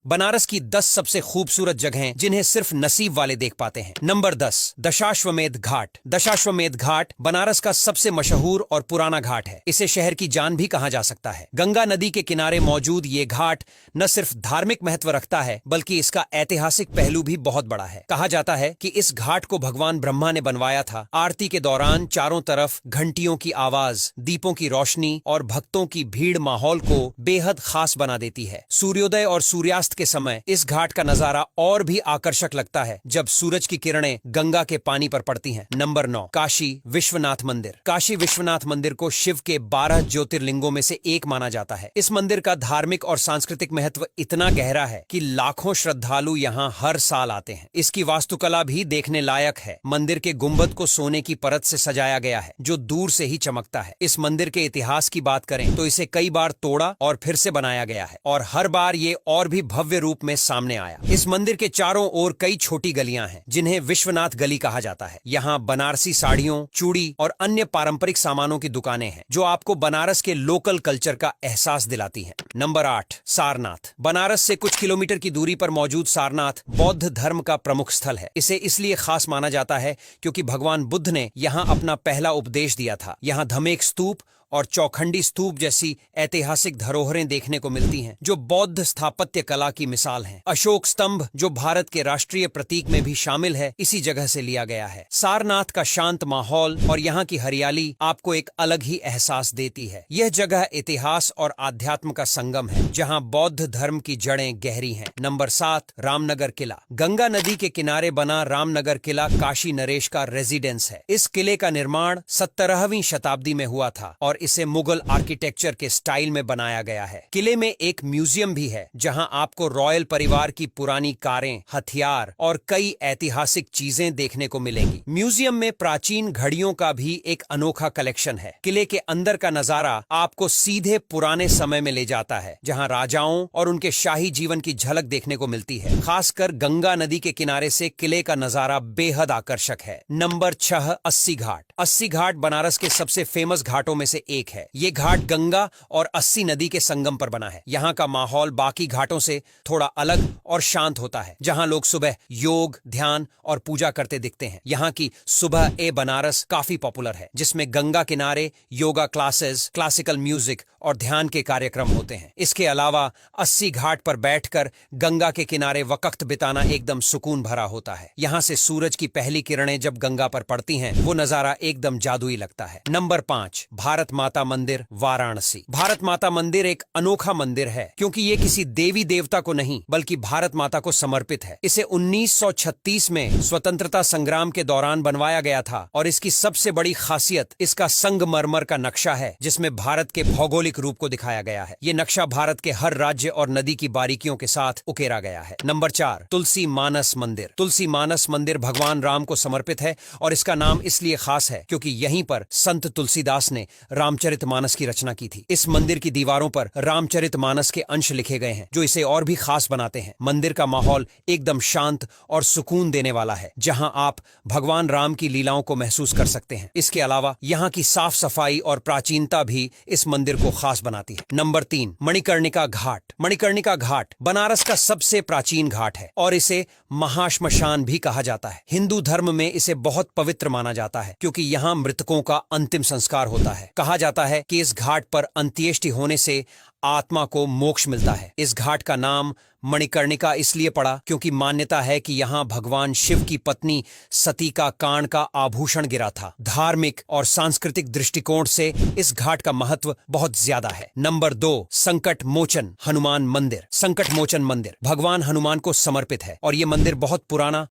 बनारस की 10 सबसे खूबसूरत जगहें जिन्हें सिर्फ नसीब वाले देख पाते हैं। नंबर 10, दशाश्वमेध घाट। दशाश्वमेध घाट बनारस का सबसे मशहूर और पुराना घाट है। इसे शहर की जान भी कहा जा सकता है। गंगा नदी के किनारे मौजूद ये घाट न सिर्फ धार्मिक महत्व रखता है बल्कि इसका ऐतिहासिक पहलू भी बहुत बड़ा है। कहा जाता है कि इस घाट को भगवान ब्रह्मा ने बनवाया था। आरती के दौरान चारों तरफ घंटियों की आवाज, दीपों की रोशनी और भक्तों की भीड़ माहौल को बेहद खास बना देती है। सूर्योदय और सूर्यास्त के समय इस घाट का नजारा और भी आकर्षक लगता है जब सूरज की किरणें गंगा के पानी पर पड़ती हैं। नंबर 9, काशी विश्वनाथ मंदिर। काशी विश्वनाथ मंदिर को शिव के 12 ज्योतिर्लिंगों में से एक माना जाता है। इस मंदिर का धार्मिक और सांस्कृतिक महत्व इतना गहरा है कि लाखों श्रद्धालु यहाँ हर साल आते हैं। इसकी वास्तुकला भी देखने लायक है। मंदिर के गुंबद को सोने की परत से सजाया गया है जो दूर से ही चमकता है। इस मंदिर के इतिहास की बात करें तो इसे कई बार तोड़ा और फिर से बनाया गया है और हर बार ये और भी भव्य रूप में सामने आया। इस मंदिर के चारों ओर कई छोटी गलियां हैं जिन्हें विश्वनाथ गली कहा जाता है। यहाँ बनारसी साड़ियों, चूड़ी और अन्य पारंपरिक सामानों की दुकानें हैं जो आपको बनारस के लोकल कल्चर का एहसास दिलाती हैं। नंबर 8, सारनाथ। बनारस से कुछ किलोमीटर की दूरी पर मौजूद सारनाथ बौद्ध धर्म का प्रमुख स्थल है। इसे इसलिए खास माना जाता है क्योंकि भगवान बुद्ध ने यहाँ अपना पहला उपदेश दिया था। यहाँ धमेक स्तूप और चौखंडी स्तूप जैसी ऐतिहासिक धरोहरें देखने को मिलती हैं जो बौद्ध स्थापत्य कला की मिसाल हैं। अशोक स्तंभ जो भारत के राष्ट्रीय प्रतीक में भी शामिल है इसी जगह से लिया गया है। सारनाथ का शांत माहौल और यहाँ की हरियाली आपको एक अलग ही एहसास देती है। यह जगह इतिहास और आध्यात्म का संगम है जहाँ बौद्ध धर्म की जड़ें गहरी हैं। नंबर 7, रामनगर किला। गंगा नदी के किनारे बना रामनगर किला काशी नरेश का रेजिडेंस है। इस किले का निर्माण 17वीं शताब्दी में हुआ था और इसे मुगल आर्किटेक्चर के स्टाइल में बनाया गया है। किले में एक म्यूजियम भी है जहां आपको रॉयल परिवार की पुरानी कारें, हथियार और कई ऐतिहासिक चीजें देखने को मिलेंगी। म्यूजियम में प्राचीन घड़ियों का भी एक अनोखा कलेक्शन है। किले के अंदर का नजारा आपको सीधे पुराने समय में ले जाता है जहां राजाओं और उनके शाही जीवन की झलक देखने को मिलती है। खासकर गंगा नदी के किनारे से किले का नजारा बेहद आकर्षक है। नंबर 6, अस्सी घाट। अस्सी घाट बनारस के सबसे फेमस घाटों में से एक है। ये घाट गंगा और अस्सी नदी के संगम पर बना है। यहाँ का माहौल बाकी घाटों से थोड़ा अलग और शांत होता है जहाँ लोग सुबह योग, ध्यान और पूजा करते दिखते हैं। यहाँ की सुबह ए बनारस काफी पॉपुलर है जिसमें गंगा किनारे योगा क्लासेस, क्लासिकल म्यूजिक और ध्यान के कार्यक्रम होते हैं। इसके अलावा अस्सी घाट पर बैठकर गंगा के किनारे वक्त बिताना एकदम सुकून भरा होता है। यहाँ से सूरज की पहली किरणें जब गंगा पर पड़ती हैं वो नजारा एकदम जादुई लगता है। नंबर 5, भारत माता मंदिर, वाराणसी। भारत माता मंदिर एक अनोखा मंदिर है क्योंकि ये किसी देवी देवता को नहीं बल्कि भारत माता को समर्पित है। इसे 1936 में स्वतंत्रता संग्राम के दौरान बनवाया गया था और इसकी सबसे बड़ी खासियत इसका संगमरमर का नक्शा है जिसमें भारत के भौगोलिक रूप को दिखाया गया है। ये नक्शा भारत के हर राज्य और नदी की बारीकियों के साथ उकेरा गया है। नंबर 4, तुलसी मानस मंदिर। तुलसी मानस मंदिर भगवान राम को समर्पित है और इसका नाम इसलिए खास है क्योंकि यहीं पर संत तुलसीदास ने रामचरितमानस की रचना की थी। इस मंदिर की दीवारों पर रामचरितमानस के अंश लिखे गए हैं जो इसे और भी खास बनाते हैं। मंदिर का माहौल एकदम शांत और सुकून देने वाला है जहां आप भगवान राम की लीलाओं को महसूस कर सकते हैं। इसके अलावा यहाँ की साफ सफाई और प्राचीनता भी इस मंदिर को खास बनाती है। नंबर 3, मणिकर्णिका घाट। मणिकर्णिका घाट बनारस का सबसे प्राचीन घाट है और इसे महाश्मशान भी कहा जाता है। हिंदू धर्म में इसे बहुत पवित्र माना जाता है क्योंकि यहाँ मृतकों का अंतिम संस्कार होता है। कहा जाता है कि इस घाट पर अंत्येष्टि होने से आत्मा को मोक्ष मिलता है। इस घाट का नाम मणिकर्णिका इसलिए पड़ा क्योंकि मान्यता है कि यहाँ भगवान शिव की पत्नी सती का कान का आभूषण गिरा था। धार्मिक और सांस्कृतिक दृष्टिकोण से इस घाट का महत्व बहुत ज्यादा है। नंबर 2, संकट मोचन हनुमान मंदिर। संकट मोचन मंदिर भगवान हनुमान को समर्पित है और ये मंदिर बहुत पुराना